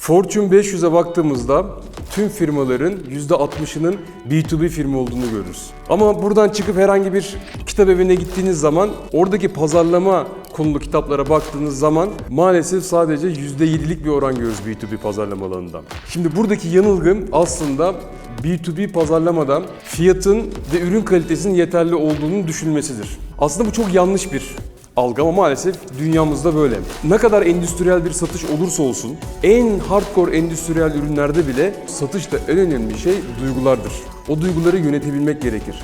Fortune 500'e baktığımızda tüm firmaların %60'ının B2B firma olduğunu görürüz. Ama buradan çıkıp herhangi bir kitap evine gittiğiniz zaman oradaki pazarlama konulu kitaplara baktığınız zaman maalesef sadece %7'lik bir oran görürüz B2B pazarlama alanında. Şimdi buradaki yanılgı aslında B2B pazarlamada fiyatın ve ürün kalitesinin yeterli olduğunu düşünülmesidir. Aslında bu çok yanlış bir algı ama maalesef dünyamızda böyle. Ne kadar endüstriyel bir satış olursa olsun, en hardcore endüstriyel ürünlerde bile satışta en önemli şey duygulardır. O duyguları yönetebilmek gerekir.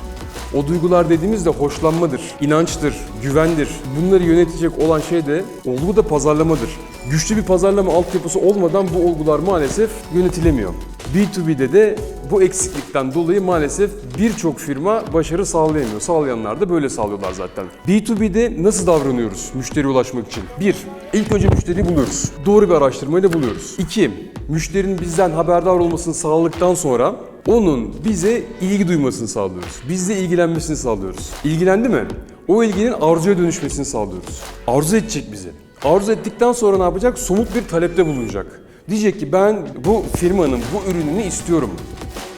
O duygular dediğimizde hoşlanmadır, inançtır, güvendir. Bunları yönetecek olan şey de olgu da pazarlamadır. Güçlü bir pazarlama altyapısı olmadan bu olgular maalesef yönetilemiyor. B2B'de de bu eksiklikten dolayı maalesef birçok firma başarı sağlayamıyor. Sağlayanlar da böyle sağlıyorlar zaten. B2B'de nasıl davranıyoruz müşteriye ulaşmak için? 1. İlk önce müşteriyi buluyoruz. Doğru bir araştırmayla buluyoruz. 2. Müşterinin bizden haberdar olmasını sağladıktan sonra onun bize ilgi duymasını sağlıyoruz. Bizle ilgilenmesini sağlıyoruz. İlgilendi mi? O ilginin arzuya dönüşmesini sağlıyoruz. Arzu edecek bizi. Arzu ettikten sonra ne yapacak? Somut bir talepte bulunacak. Diyecek ki ben bu firmanın bu ürününü istiyorum.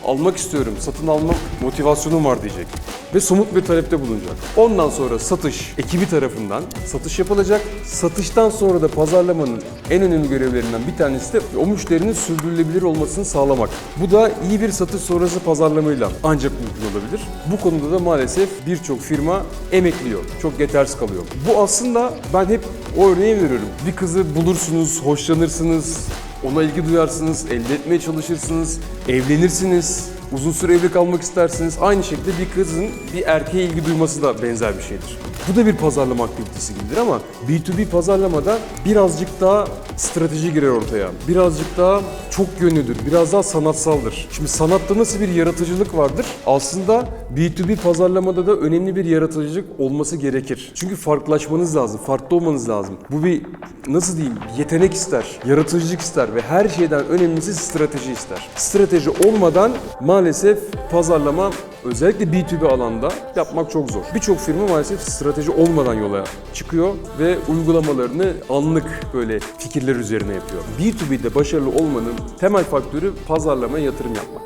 Almak istiyorum, satın alma motivasyonum var diyecek. Ve somut bir talepte bulunacak. Ondan sonra satış ekibi tarafından satış yapılacak. Satıştan sonra da pazarlamanın en önemli görevlerinden bir tanesi de o müşterinin sürdürülebilir olmasını sağlamak. Bu da iyi bir satış sonrası pazarlamayla ancak mümkün olabilir. Bu konuda da maalesef birçok firma emekliyor. Çok yetersiz kalıyor. Bu aslında ben hep o örneği veriyorum. Bir kızı bulursunuz, hoşlanırsınız, ona ilgi duyarsınız, elde etmeye çalışırsınız, evlenirsiniz, uzun süre evli kalmak istersiniz. Aynı şekilde bir kızın bir erkeğe ilgi duyması da benzer bir şeydir. Bu da bir pazarlama aktivitesi gibidir ama B2B pazarlamada birazcık daha strateji girer ortaya. Birazcık daha çok yönlüdür, biraz daha sanatsaldır. Şimdi sanatta nasıl bir yaratıcılık vardır? Aslında B2B pazarlamada da önemli bir yaratıcılık olması gerekir. Çünkü farklılaşmanız lazım, farklı olmanız lazım. Bu bir nasıl diyeyim, yetenek ister, yaratıcılık ister ve her şeyden önemlisi strateji ister. Strateji olmadan maalesef pazarlama özellikle B2B alanda yapmak çok zor. Birçok firma maalesef strateji olmadan yola çıkıyor ve uygulamalarını anlık böyle fikirler üzerine yapıyor. B2B'de başarılı olmanın temel faktörü pazarlamaya yatırım yapmak.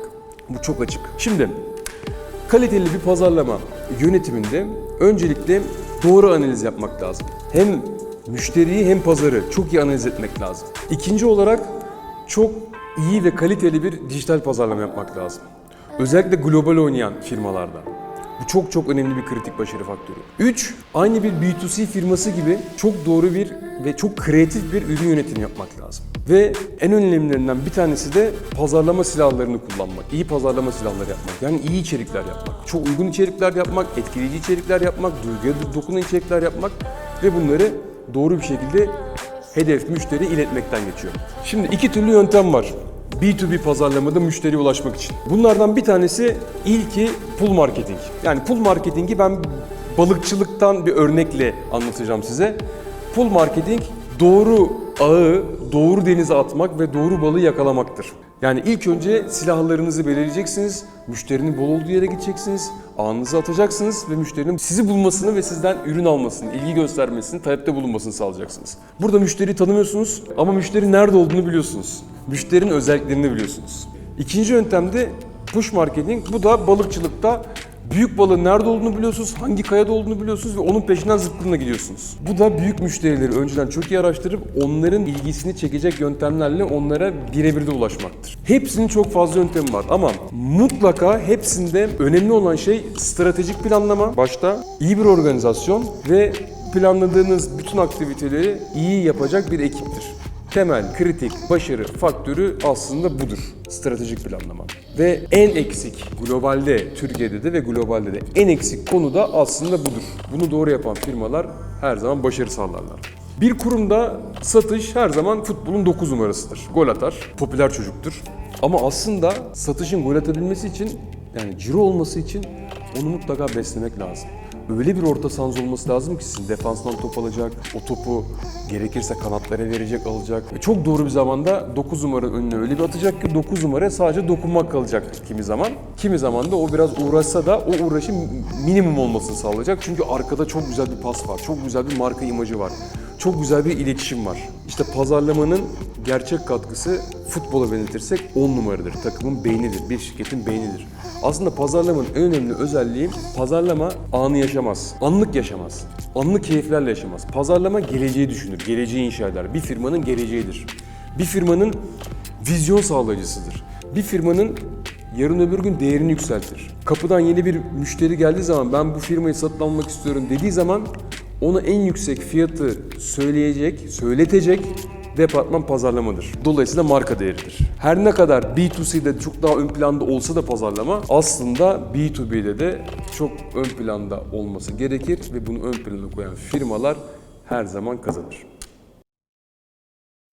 Bu çok açık. Şimdi kaliteli bir pazarlama yönetiminde öncelikle doğru analiz yapmak lazım. Hem müşteriyi hem pazarı çok iyi analiz etmek lazım. İkinci olarak çok iyi ve kaliteli bir dijital pazarlama yapmak lazım. Özellikle global oynayan firmalarda. Bu çok önemli bir kritik başarı faktörü. 3. Aynı bir B2C firması gibi çok doğru bir ve çok kreatif bir ürün yönetimi yapmak lazım. Ve en önemlilerinden bir tanesi de pazarlama silahlarını kullanmak. İyi pazarlama silahları yapmak. Yani iyi içerikler yapmak. Çok uygun içerikler yapmak, etkileyici içerikler yapmak, duyguya dokunan içerikler yapmak ve bunları doğru bir şekilde hedef müşteriye iletmekten geçiyor. Şimdi iki türlü yöntem var B2B pazarlamada müşteriye ulaşmak için. Bunlardan bir tanesi ilki pull marketing. Yani pull marketingi ben balıkçılıktan bir örnekle anlatacağım size. Pull marketing doğru ağı doğru denize atmak ve doğru balığı yakalamaktır. Yani ilk önce silahlarınızı belirleyeceksiniz, müşterinin bol olduğu yere gideceksiniz, ağınızı atacaksınız ve müşterinin sizi bulmasını ve sizden ürün almasını, ilgi göstermesini, talepte bulunmasını sağlayacaksınız. Burada müşteriyi tanımıyorsunuz ama müşteri nerede olduğunu biliyorsunuz. Müşterinin özelliklerini biliyorsunuz. İkinci yöntem de push marketing. Bu da balıkçılıkta büyük balığın nerede olduğunu biliyorsunuz, hangi kayada olduğunu biliyorsunuz ve onun peşinden zıpkınla gidiyorsunuz. Bu da büyük müşterileri önceden çok iyi araştırıp onların ilgisini çekecek yöntemlerle onlara birebir de ulaşmaktır. Hepsinin çok fazla yöntemi var ama mutlaka hepsinde önemli olan şey stratejik planlama başta, iyi bir organizasyon ve planladığınız bütün aktiviteleri iyi yapacak bir ekiptir. Temel, kritik, başarı faktörü aslında budur. Stratejik planlama. Ve en eksik globalde, Türkiye'de de ve globalde de en eksik konu da aslında budur. Bunu doğru yapan firmalar her zaman başarı sağlarlar. Bir kurumda satış her zaman futbolun 9 numarasıdır. Gol atar, popüler çocuktur. Ama aslında satışın gol atabilmesi için, yani ciro olması için onu mutlaka beslemek lazım. Öyle bir orta sahanız olması lazım ki sizin defansman top alacak, o topu gerekirse kanatlara verecek, alacak. Ve çok doğru bir zamanda 9 numara önüne öyle bir atacak ki 9 numara sadece dokunmak kalacak kimi zaman. Kimi zaman da o biraz uğraşsa da o uğraşın minimum olmasını sağlayacak. Çünkü arkada çok güzel bir pas var, çok güzel bir marka imajı var. çok güzel bir iletişim var. İşte pazarlamanın gerçek katkısı futbola benzetirsek 10 numaradır. Takımın beynidir, bir şirketin beynidir. Aslında pazarlamanın en önemli özelliği pazarlama anı yaşamaz, anlık yaşamaz. Anlık keyiflerle yaşamaz. Pazarlama geleceği düşünür, geleceği inşa eder. Bir firmanın geleceğidir. Bir firmanın vizyon sağlayıcısıdır. Bir firmanın yarın öbür gün değerini yükseltir. Kapıdan yeni bir müşteri geldiği zaman ben bu firmayı satın almak istiyorum dediği zaman ona en yüksek fiyatı söyletecek departman pazarlamadır. Dolayısıyla marka değeridir. Her ne kadar B2C'de çok daha ön planda olsa da pazarlama aslında B2B'de de çok ön planda olması gerekir ve bunu ön plana koyan firmalar her zaman kazanır.